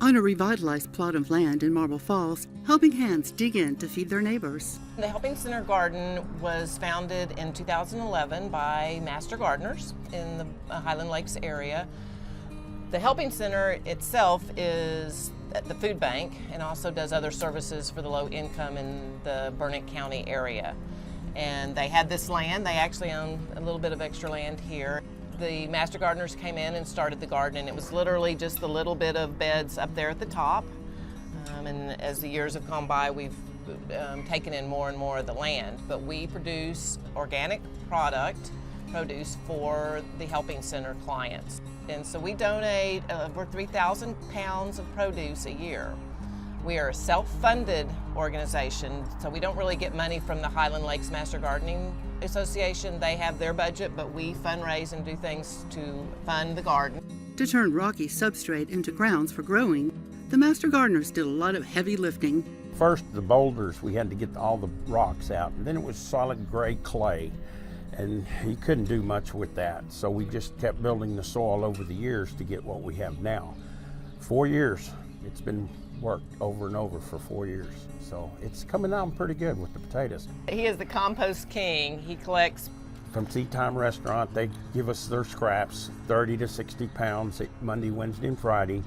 on a revitalized plot of land in Marble Falls, Helping Hands dig in to feed their neighbors. The Helping Center Garden was founded in 2011 by master gardeners in the Highland Lakes area. The Helping Center itself is the food bank and also does other services for the low income in the Burnett County area. And they had this land. They actually own a little bit of extra land here. The master gardeners came in and started the garden, and it was literally just a little bit of beds up there at the top. And as the years have gone by, we've taken in more and more of the land. But we produce organic produce for the Helping Center clients. And so we donate over 3,000 pounds of produce a year. We are a self-funded organization, so we don't really get money from the Highland Lakes Master Gardening Association. They have their budget, but we fundraise and do things to fund the garden. To turn rocky substrate into grounds for growing, the master gardeners did a lot of heavy lifting. First, the boulders, we had to get all the rocks out, and then it was solid gray clay, and you couldn't do much with that. So we just kept building the soil over the years to get what we have now. 4 years, it's been worked over and over for 4 years. So it's coming out pretty good with the potatoes. He is the compost king. He collects. From Tea Time Restaurant, they give us their scraps, 30 to 60 pounds Monday, Wednesday, and Friday.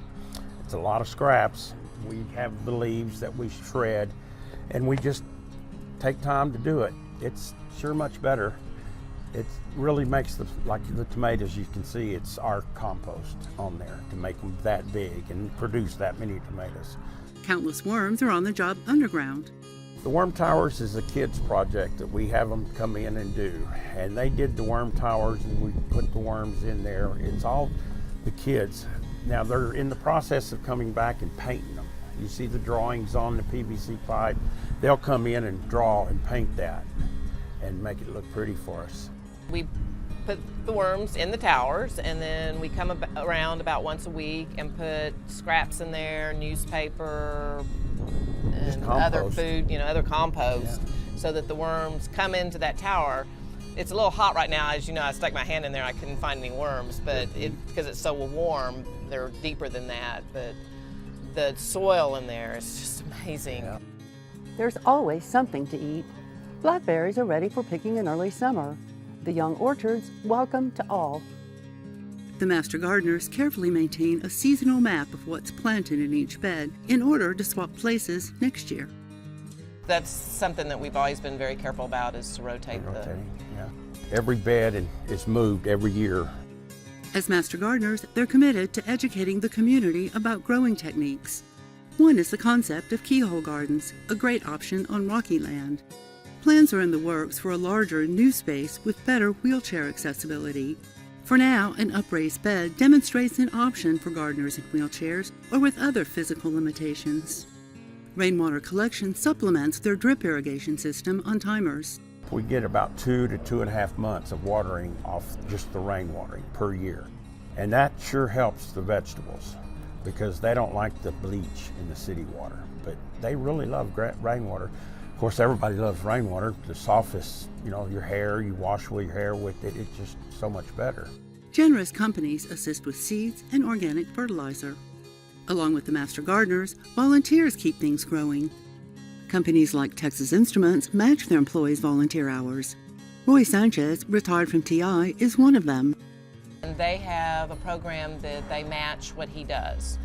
It's a lot of scraps. We have the leaves that we shred, and we just take time to do it. It's sure much better. It really makes like the tomatoes, you can see it's our compost on there to make them that big and produce that many tomatoes. Countless worms are on the job underground. The worm towers is a kids project that we have them come in and do. And they did the worm towers and we put the worms in there. It's all the kids. Now they're in the process of coming back and painting them. You see the drawings on the PVC pipe. They'll come in and draw and paint that and make it look pretty for us. We put the worms in the towers, and then we come around about once a week and put scraps in there, newspaper, and other food, other compost, so that the worms come into that tower. It's a little hot right now. As you know, I stuck my hand in there, I couldn't find any worms, but because it's so warm, they're deeper than that. But the soil in there is just amazing. Yeah. There's always something to eat. Blackberries are ready for picking in early summer. The young orchards welcome to all. The master gardeners carefully maintain a seasonal map of what's planted in each bed in order to swap places next year. That's something that we've always been very careful about, is to rotate yeah. Every bed is moved every year. As master gardeners, they're committed to educating the community about growing techniques. One is the concept of keyhole gardens, a great option on rocky land. Plans are in the works for a larger new space with better wheelchair accessibility. For now, an upraised bed demonstrates an option for gardeners in wheelchairs or with other physical limitations. Rainwater collection supplements their drip irrigation system on timers. We get about 2 to 2.5 months of watering off just the rainwater per year. And that sure helps the vegetables because they don't like the bleach in the city water, but they really love rainwater. Of course, everybody loves rainwater. The softest, your hair, you wash your hair with it, it's just so much better. Generous companies assist with seeds and organic fertilizer. Along with the master gardeners, volunteers keep things growing. Companies like Texas Instruments match their employees' volunteer hours. Roy Sanchez, retired from TI, is one of them. And they have a program that they match what he does.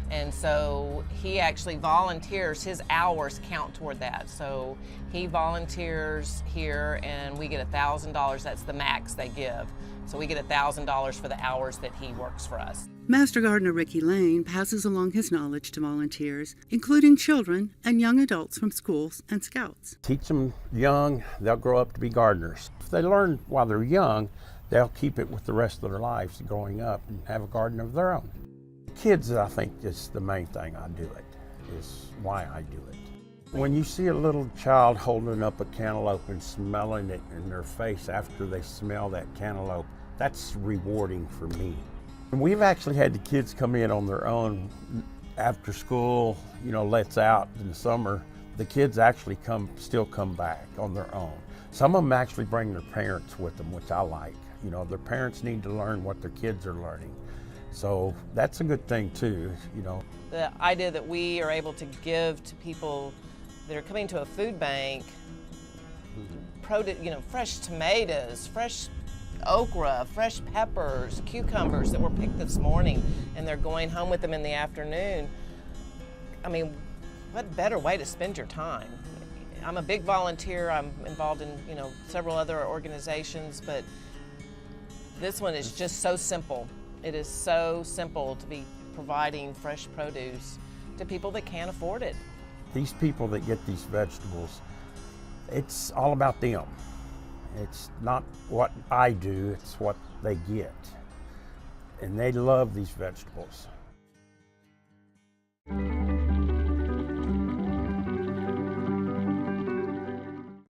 And so he actually volunteers, his hours count toward that. So he volunteers here and we get $1,000, that's the max they give. So we get $1,000 for the hours that he works for us. Master Gardener Ricky Lane passes along his knowledge to volunteers, including children and young adults from schools and scouts. Teach them young, they'll grow up to be gardeners. If they learn while they're young, they'll keep it with the rest of their lives growing up and have a garden of their own. Kids, I think, is the main thing I do it, is why I do it. When you see a little child holding up a cantaloupe and smelling it in their face after they smell that cantaloupe, that's rewarding for me. And we've actually had the kids come in on their own after school, lets out in the summer. The kids actually still come back on their own. Some of them actually bring their parents with them, which I like. Their parents need to learn what their kids are learning. So that's a good thing too, you know. The idea that we are able to give to people that are coming to a food bank, fresh tomatoes, fresh okra, fresh peppers, cucumbers that were picked this morning, and they're going home with them in the afternoon. I mean, what better way to spend your time? I'm a big volunteer. I'm involved in, several other organizations, but this one is just so simple. It is so simple to be providing fresh produce to people that can't afford it. These people that get these vegetables, it's all about them. It's not what I do, it's what they get. And they love these vegetables.